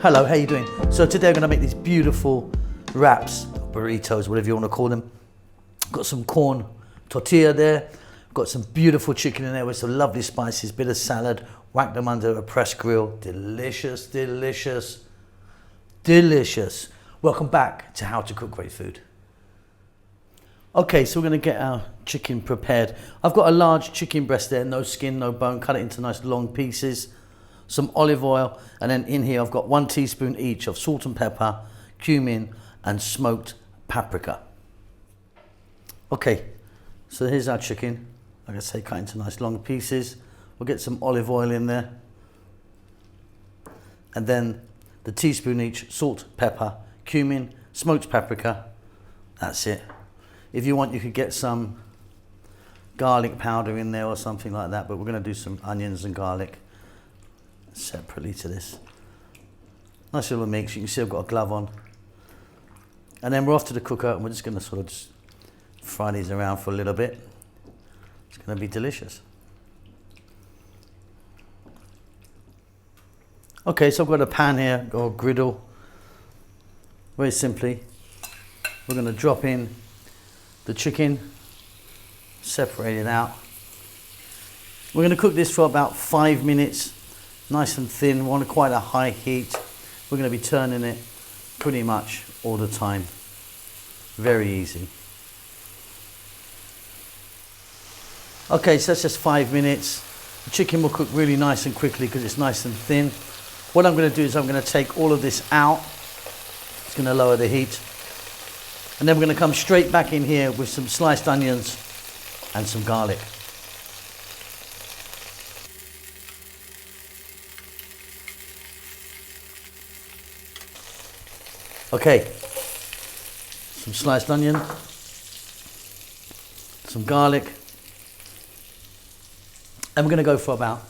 Hello, how you doing? So today I'm going to make these beautiful wraps, burritos, whatever you want to call them. Got some corn tortilla there. Got some beautiful chicken in there with some lovely spices, bit of salad. Whack them under a press grill. Delicious, delicious, delicious. Welcome back to How to Cook Great Food. Okay, so we're going to get our chicken prepared. I've got a large chicken breast there, no skin, no bone. Cut it into nice long pieces. Some olive oil, and then in here I've got 1 teaspoon each of salt and pepper, cumin, and smoked paprika. Okay, so here's our chicken. Like I say, cut into nice long pieces. We'll get some olive oil in there. And then the teaspoon each, salt, pepper, cumin, smoked paprika. That's it. If you want, you could get some garlic powder in there or something like that, but we're going to do some onions and garlic separately to this. Nice little mix. You can see I've got a glove on. And then we're off to the cooker, and we're just going to sort of just fry these around for a little bit. It's going to be delicious. Okay, so I've got a pan here, or griddle. Very simply, we're going to drop in the chicken, separate it out. We're going to cook this for about 5 minutes, nice and thin. We want quite a high heat. We're going to be turning it pretty much all the time. Very easy. Okay, so that's just 5 minutes. The chicken will cook really nice and quickly because it's nice and thin. What I'm going to do is I'm going to take all of this out. It's going to lower the heat. And then we're going to come straight back in here with some sliced onions and some garlic. Okay, some sliced onion, some garlic, and we're going to go for about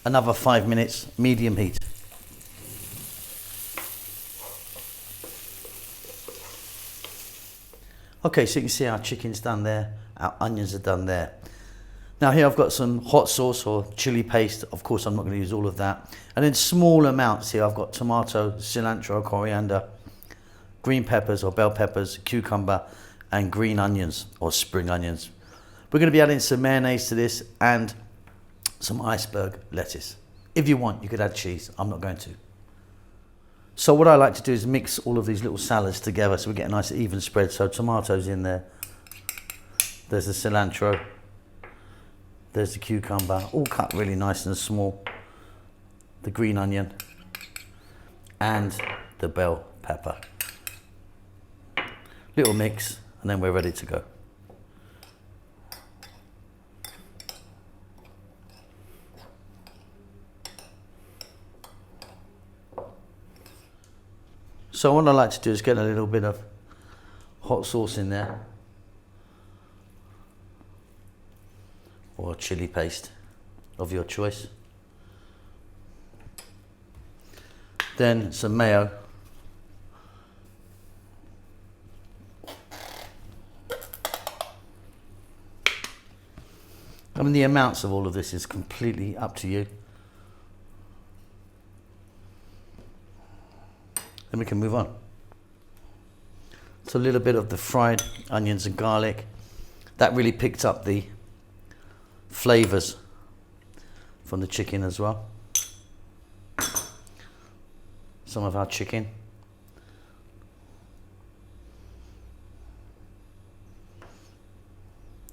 another 5 minutes, medium heat. Okay, so you can see our chicken's done there, our onions are done there. Now here I've got some hot sauce or chili paste. Of course, I'm not going to use all of that. And in small amounts here, I've got tomato, cilantro, coriander, green peppers or bell peppers, cucumber, and green onions or spring onions. We're going to be adding some mayonnaise to this and some iceberg lettuce. If you want, you could add cheese. I'm not going to. So what I like to do is mix all of these little salads together so we get a nice even spread. So tomatoes in there, there's the cilantro, there's the cucumber, all cut really nice and small, the green onion, and the bell pepper. Little mix, and then we're ready to go. So what I like to do is get a little bit of hot sauce in there, or chili paste of your choice. Then some mayo. I mean, the amounts of all of this is completely up to you. Then we can move on. So a little bit of the fried onions and garlic. That really picked up the flavors from the chicken as well. Some of our chicken.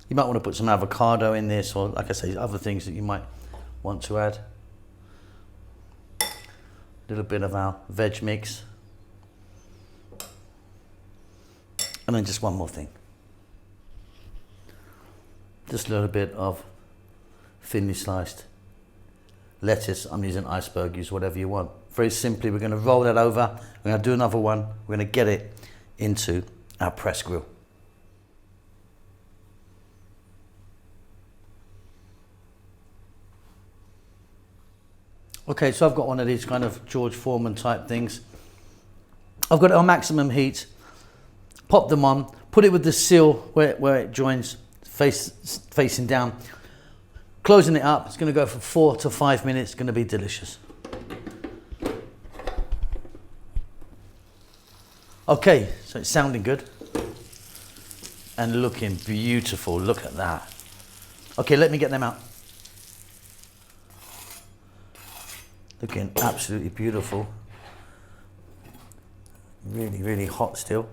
You might want to put some avocado in this, or like I say, other things that you might want to add. A little bit of our veg mix. And then just one more thing. Just a little bit of thinly sliced lettuce. I'm using iceberg, use whatever you want. Very simply, we're going to roll that over. We're going to do another one. We're going to get it into our press grill. Okay, so I've got one of these kind of George Foreman type things. I've got it on maximum heat. Pop them on, put it with the seal where it joins, facing down. Closing it up, it's going to go for 4 to 5 minutes. It's going to be delicious. Okay, so it's sounding good and looking beautiful. Look at that. Okay, let me get them out. Looking absolutely beautiful. Really, really hot still.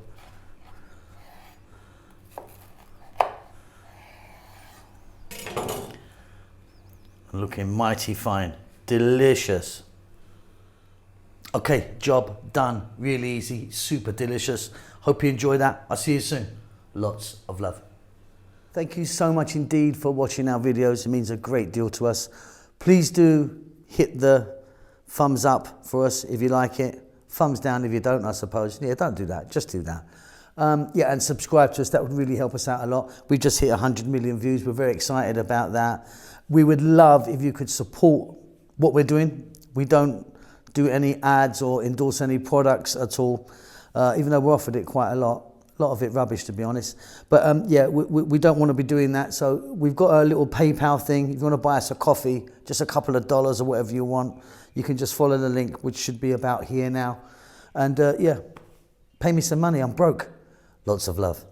Looking mighty fine. Delicious. Okay, job done. Really easy, super delicious. Hope you enjoy that. I'll see you soon. Lots of love. Thank you so much indeed for watching our videos. It means a great deal to us. Please do hit the thumbs up for us if you like it. Thumbs down if you don't, I suppose. Yeah, don't do that. Just do that. Yeah, and subscribe to us. That would really help us out a lot. We just hit 100 million views. We're very excited about that. We would love if you could support what we're doing. We don't do any ads or endorse any products at all, even though we're offered it quite a lot of it rubbish, to be honest. But yeah, we don't want to be doing that. So we've got a little PayPal thing. If you want to buy us a coffee, just a couple of dollars or whatever you want, you can just follow the link, which should be about here now. And yeah, pay me some money. I'm broke. Lots of love.